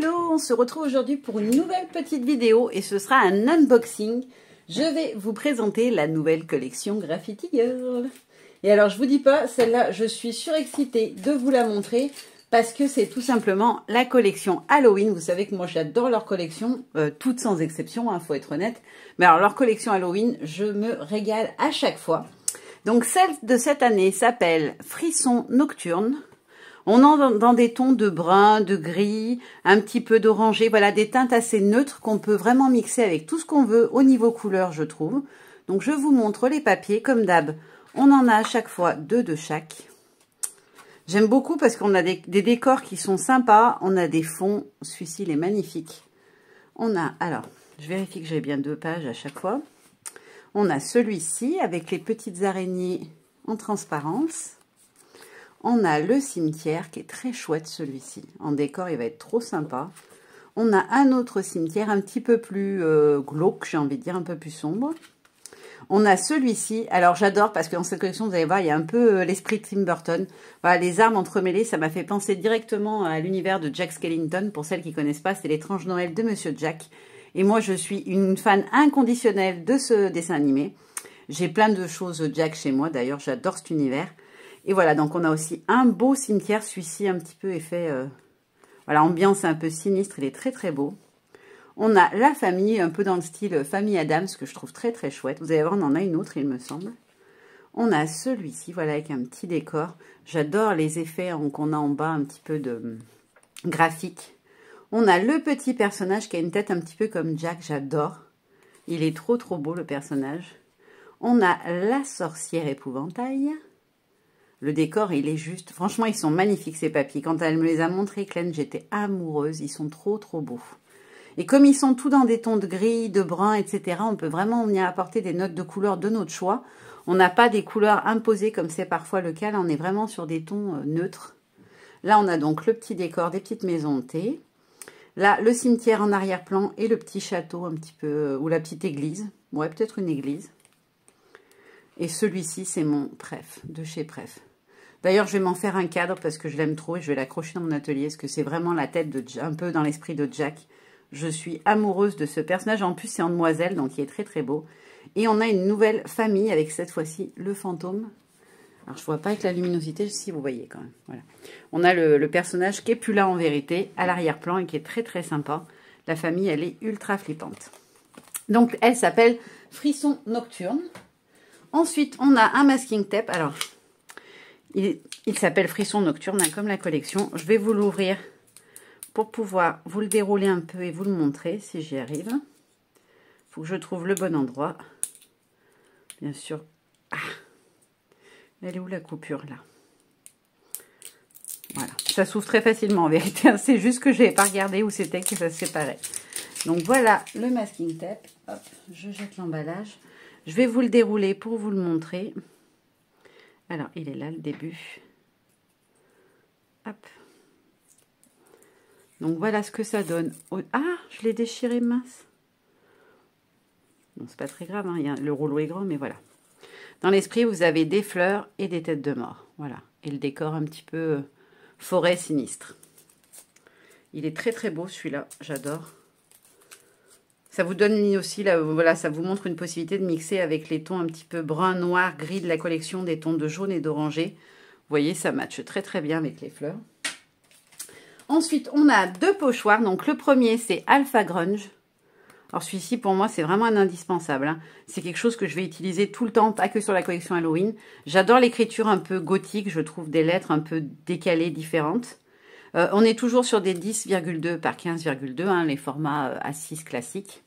Hello, on se retrouve aujourd'hui pour une nouvelle petite vidéo et ce sera un unboxing. Je vais vous présenter la nouvelle collection Graffiti Girl. Et alors je vous dis pas, celle-là je suis surexcitée de vous la montrer parce que c'est tout simplement la collection Halloween. Vous savez que moi j'adore leur collection, toutes sans exception, faut être honnête. Mais alors leur collection Halloween, je me régale à chaque fois. Donc celle de cette année s'appelle Frisson Nocturne. On est dans des tons de brun, de gris, un petit peu d'orangé. Voilà, des teintes assez neutres qu'on peut vraiment mixer avec tout ce qu'on veut au niveau couleur, je trouve. Donc, je vous montre les papiers. Comme d'hab, on en a à chaque fois 2 de chaque. J'aime beaucoup parce qu'on a des décors qui sont sympas. On a des fonds. Celui-ci, il est magnifique. On a, alors, je vérifie que j'ai bien 2 pages à chaque fois. On a celui-ci avec les petites araignées en transparence. On a le cimetière qui est très chouette celui-ci. En décor, il va être trop sympa. On a un autre cimetière un petit peu plus glauque, j'ai envie de dire, un peu plus sombre. On a celui-ci. Alors, j'adore parce que dans cette collection, vous allez voir, il y a un peu l'esprit de Tim Burton. Voilà, les arbres entremêlés, ça m'a fait penser directement à l'univers de Jack Skellington. Pour celles qui ne connaissent pas, c'est l'étrange Noël de Monsieur Jack. Et moi, je suis une fan inconditionnelle de ce dessin animé. J'ai plein de choses Jack chez moi. D'ailleurs, j'adore cet univers. Et voilà, donc on a aussi un beau cimetière, celui-ci un petit peu effet, voilà, ambiance un peu sinistre, il est très très beau. On a la famille, un peu dans le style famille Adams, que je trouve très très chouette. Vous allez voir, on en a une autre, il me semble. On a celui-ci, voilà, avec un petit décor. J'adore les effets qu'on a en bas, un petit peu de graphique. On a le petit personnage qui a une tête un petit peu comme Jack, j'adore. Il est trop trop beau le personnage. On a la sorcière épouvantail. Le décor, il est juste... Franchement, ils sont magnifiques, ces papiers. Quand elle me les a montrés, Clène, j'étais amoureuse. Ils sont trop, trop beaux. Et comme ils sont tous dans des tons de gris, de brun, etc., on peut vraiment venir apporter des notes de couleur de notre choix. On n'a pas des couleurs imposées comme c'est parfois le cas. Là, on est vraiment sur des tons neutres. Là, on a donc le petit décor des petites maisons de thé. Là, le cimetière en arrière-plan et le petit château un petit peu... ou la petite église. Ouais, peut-être une église. Et celui-ci, c'est mon préf, de chez Préf. D'ailleurs, je vais m'en faire un cadre parce que je l'aime trop et je vais l'accrocher dans mon atelier parce que c'est vraiment la tête de un peu dans l'esprit de Jack. Je suis amoureuse de ce personnage. En plus, c'est en demoiselle, donc il est très très beau. Et on a une nouvelle famille avec cette fois-ci le fantôme. Alors, je ne vois pas avec la luminosité, si vous voyez quand même. Voilà. On a le personnage qui est plus là en vérité, à l'arrière-plan et qui est très très sympa. La famille, elle est ultra flippante. Donc, elle s'appelle Frisson Nocturne. Ensuite, on a un masking tape. Alors... Il s'appelle Frisson Nocturne, comme la collection. Je vais vous l'ouvrir pour pouvoir vous le dérouler un peu et vous le montrer, si j'y arrive. Il faut que je trouve le bon endroit. Bien sûr. Ah, elle est où la coupure, là? Voilà. Ça s'ouvre très facilement, en vérité. C'est juste que je n'avais pas regardé où c'était que ça se séparait. Donc, voilà le masking tape. Hop, je jette l'emballage. Je vais vous le dérouler pour vous le montrer. Alors, il est là, le début. Hop. Donc, voilà ce que ça donne. Ah, je l'ai déchiré, mince. Bon, c'est pas très grave, hein. Le rouleau est grand, mais voilà. Dans l'esprit, vous avez des fleurs et des têtes de mort. Voilà. Et le décor un petit peu forêt sinistre. Il est très, très beau, celui-là. J'adore. Ça vous donne aussi, là, voilà, ça vous montre une possibilité de mixer avec les tons un petit peu brun, noir, gris de la collection, des tons de jaune et d'oranger. Vous voyez, ça matche très très bien avec les fleurs. Ensuite, on a 2 pochoirs. Donc, le premier, c'est Alpha Grunge. Alors, celui-ci, pour moi, c'est vraiment un indispensable, hein. C'est quelque chose que je vais utiliser tout le temps, pas que sur la collection Halloween. J'adore l'écriture un peu gothique. Je trouve des lettres un peu décalées, différentes. On est toujours sur des 10,2 par 15,2, hein, les formats A6 classiques.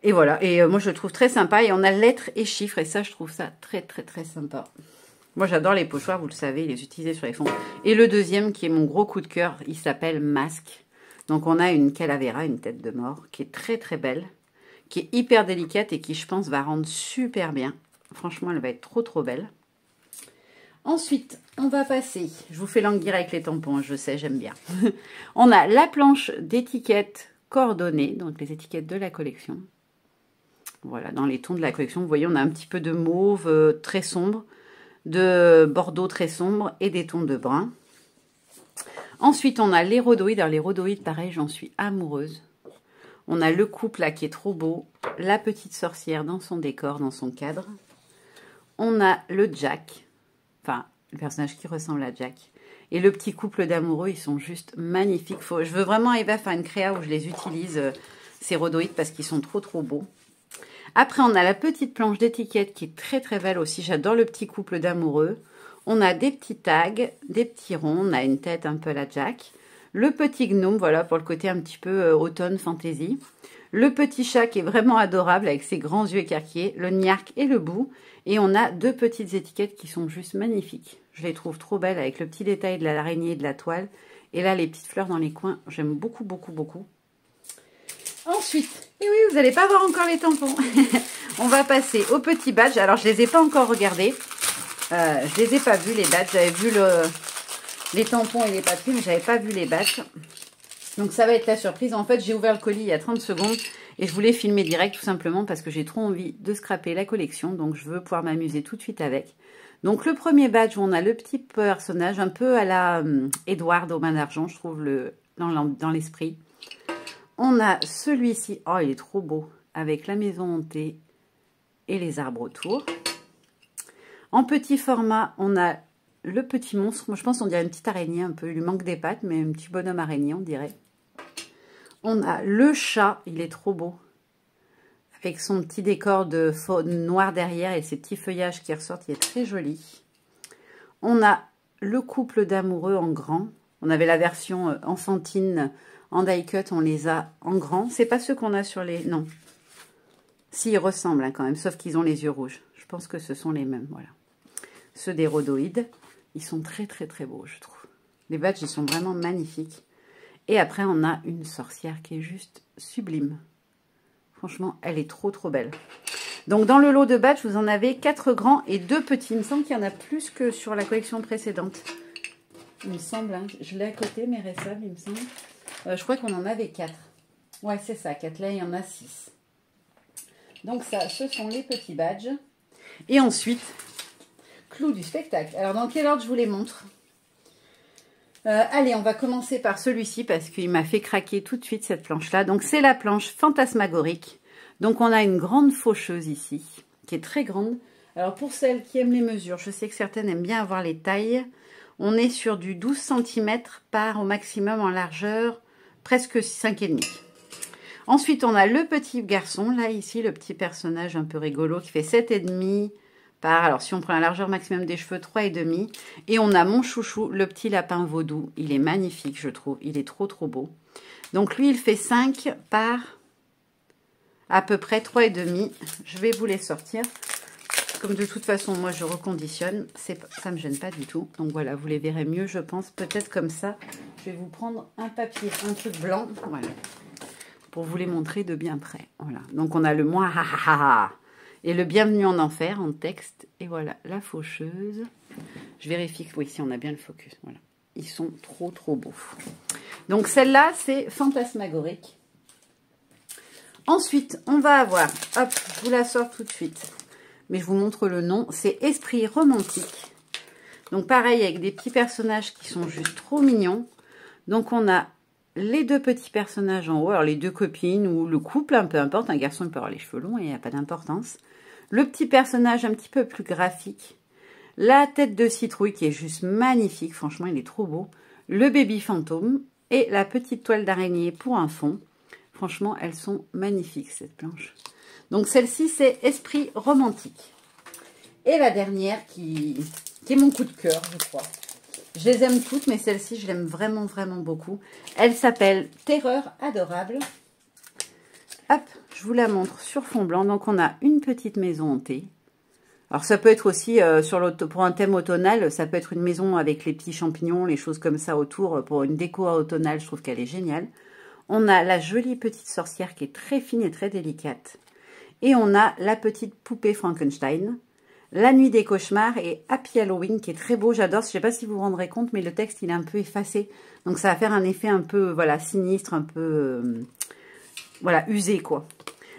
Et voilà, et moi je le trouve très sympa. Et on a lettres et chiffres, et ça je trouve ça très très très sympa. Moi j'adore les pochoirs, vous le savez, les utiliser sur les fonds. Et le deuxième qui est mon gros coup de cœur, il s'appelle Masque. Donc on a une calavera, une tête de mort, qui est très très belle, qui est hyper délicate et qui je pense va rendre super bien. Franchement elle va être trop trop belle. Ensuite, on va passer, je vous fais languir avec les tampons, je sais, j'aime bien. On a la planche d'étiquettes coordonnées, donc les étiquettes de la collection. Voilà, dans les tons de la collection, vous voyez, on a un petit peu de mauve très sombre, de bordeaux très sombre et des tons de brun. Ensuite, on a les rhodoïdes. Alors, les rhodoïdes, pareil, j'en suis amoureuse. On a le couple là qui est trop beau. La petite sorcière dans son décor, dans son cadre. On a le Jack. Enfin, le personnage qui ressemble à Jack. Et le petit couple d'amoureux, ils sont juste magnifiques. Je veux vraiment arriver à faire une créa où je les utilise, ces rhodoïdes, parce qu'ils sont trop beaux. Après, on a la petite planche d'étiquette qui est très belle aussi. J'adore le petit couple d'amoureux. On a des petits tags, des petits ronds. On a une tête un peu à la Jack. Le petit gnome, voilà, pour le côté un petit peu automne, fantasy. Le petit chat qui est vraiment adorable avec ses grands yeux écarquillés. Le gnac et le bout. Et on a deux petites étiquettes qui sont juste magnifiques. Je les trouve trop belles avec le petit détail de l'araignée et de la toile. Et là, les petites fleurs dans les coins. J'aime beaucoup. Ensuite, et oui, vous n'allez pas voir encore les tampons. On va passer aux petits badges. Alors, je ne les ai pas encore regardés. Je les ai pas vus, les badges. J'avais vu les tampons et les papiers, mais je n'avais pas vu les badges. Donc, ça va être la surprise. En fait, j'ai ouvert le colis il y a 30 secondes et je voulais filmer direct tout simplement parce que j'ai trop envie de scraper la collection. Donc, je veux pouvoir m'amuser tout de suite avec. Donc, le premier badge, on a le petit personnage un peu à la Edward aux mains d'argent, je trouve, dans l'esprit. On a celui-ci. Oh, il est trop beau. Avec la maison hantée et les arbres autour. En petit format, on a le petit monstre. Moi, je pense qu'on dirait une petite araignée un peu. Il lui manque des pattes, mais un petit bonhomme araignée, on dirait. On a le chat. Il est trop beau. Avec son petit décor de noir derrière et ses petits feuillages qui ressortent. Il est très joli. On a le couple d'amoureux en grand. On avait la version enfantine en die cut, on les a en grand. C'est pas ceux qu'on a sur les... Non. Si, ils ressemblent hein, quand même, sauf qu'ils ont les yeux rouges. Je pense que ce sont les mêmes, voilà. Ceux des rhodoïdes, ils sont très beaux, je trouve. Les badges, ils sont vraiment magnifiques. Et après, on a une sorcière qui est juste sublime. Franchement, elle est trop belle. Donc, dans le lot de badges, vous en avez 4 grands et 2 petits. Il me semble qu'il y en a plus que sur la collection précédente. Il me semble, hein. Je l'ai à côté, mes récents, il me semble. Je crois qu'on en avait 4. Ouais, c'est ça, 4. Là, il y en a 6. Donc ça, ce sont les petits badges. Et ensuite, clou du spectacle. Alors, dans quel ordre je vous les montre? Allez, on va commencer par celui-ci parce qu'il m'a fait craquer tout de suite cette planche-là. Donc, c'est la planche fantasmagorique. Donc, on a une grande faucheuse ici, qui est très grande. Alors, pour celles qui aiment les mesures, je sais que certaines aiment bien avoir les tailles. On est sur du 12 cm par au maximum en largeur, presque 5,5. Ensuite, on a le petit garçon, là, ici, le petit personnage un peu rigolo qui fait 7,5 par, alors si on prend la largeur maximum des cheveux, 3,5. Et on a mon chouchou, le petit lapin vaudou. Il est magnifique, je trouve. Il est trop beau. Donc, lui, il fait 5 par à peu près 3,5. Je vais vous les sortir. Comme de toute façon, moi, je reconditionne. Ça ne me gêne pas du tout. Donc, voilà, vous les verrez mieux, je pense. Peut-être comme ça. Je vais vous prendre un papier, un truc blanc. Voilà. Pour vous les montrer de bien près. Voilà. Donc, on a le moi et le bienvenue en enfer en texte. Et voilà, la faucheuse. Je vérifie que, oui, si on a bien le focus. Voilà. Ils sont trop beaux. Donc, celle-là, c'est fantasmagorique. Ensuite, on va avoir, hop, je vous la sors tout de suite. Mais je vous montre le nom. C'est Esprit romantique. Donc, pareil, avec des petits personnages qui sont juste trop mignons. Donc, on a les 2 petits personnages en haut. Alors, les 2 copines ou le couple, hein, peu importe. Un garçon, il peut avoir les cheveux longs et il n'y a pas d'importance. Le petit personnage un petit peu plus graphique. La tête de citrouille qui est juste magnifique. Franchement, il est trop beau. Le baby fantôme et la petite toile d'araignée pour un fond. Franchement, elles sont magnifiques, cette planche. Donc, celle-ci, c'est Esprit romantique. Et la dernière qui est mon coup de cœur, je crois. Je les aime toutes, mais celle-ci, je l'aime vraiment beaucoup. Elle s'appelle Terreur adorable. Hop, je vous la montre sur fond blanc. Donc, on a une petite maison hantée. Alors, ça peut être aussi, pour un thème automnal, ça peut être une maison avec les petits champignons, les choses comme ça autour. Pour une déco automnale, je trouve qu'elle est géniale. On a la jolie petite sorcière qui est très fine et très délicate. Et on a la petite poupée Frankenstein. La nuit des cauchemars et Happy Halloween qui est très beau. J'adore. Je ne sais pas si vous vous rendrez compte, mais le texte, il est un peu effacé. Donc, ça va faire un effet un peu, voilà, sinistre, un peu, voilà, usé, quoi.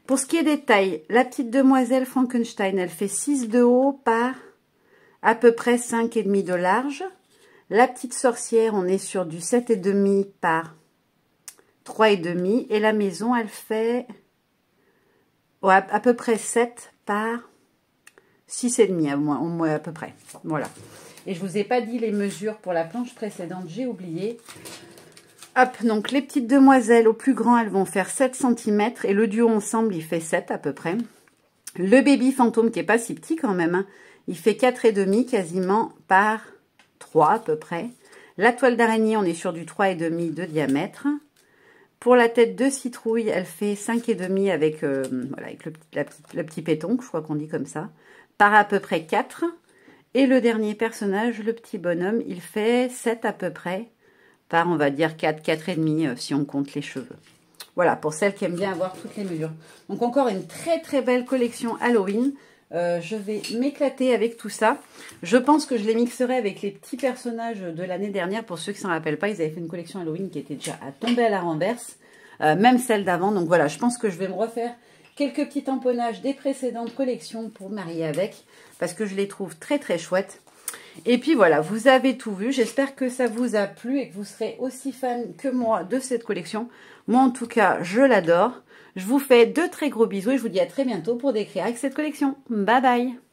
Pour ce qui est des tailles, la petite demoiselle Frankenstein, elle fait 6 de haut par à peu près 5,5 de large. La petite sorcière, on est sur du 7,5 par 3,5. Et la maison, elle fait ouais, à peu près 7 par 6,5 au moins à peu près. Voilà. Et je vous ai pas dit les mesures pour la planche précédente, j'ai oublié. Hop, donc les petites demoiselles au plus grand, elles vont faire 7 cm. Et le duo ensemble, il fait 7 à peu près. Le baby fantôme, qui est pas si petit quand même, hein, il fait 4,5 quasiment par 3 à peu près. La toile d'araignée, on est sur du 3,5 de diamètre. Pour la tête de citrouille, elle fait 5,5 avec, voilà, avec le petit péton, je crois qu'on dit comme ça, par à peu près 4. Et le dernier personnage, le petit bonhomme, il fait 7 à peu près, par on va dire 4, 4,5 si on compte les cheveux. Voilà, pour celles qui aiment bien avoir toutes les mesures. Donc encore une très très belle collection Halloween. Je vais m'éclater avec tout ça. Je pense que je les mixerai avec les petits personnages de l'année dernière. Pour ceux qui ne s'en rappellent pas, ils avaient fait une collection Halloween qui était déjà à tomber à la renverse. Même celle d'avant. Donc voilà, je pense que je vais me refaire quelques petits tamponnages des précédentes collections pour marier avec. Parce que je les trouve très très chouettes. Et puis voilà, vous avez tout vu. J'espère que ça vous a plu et que vous serez aussi fan que moi de cette collection. Moi en tout cas, je l'adore. Je vous fais de très gros bisous et je vous dis à très bientôt pour décrire avec cette collection. Bye bye!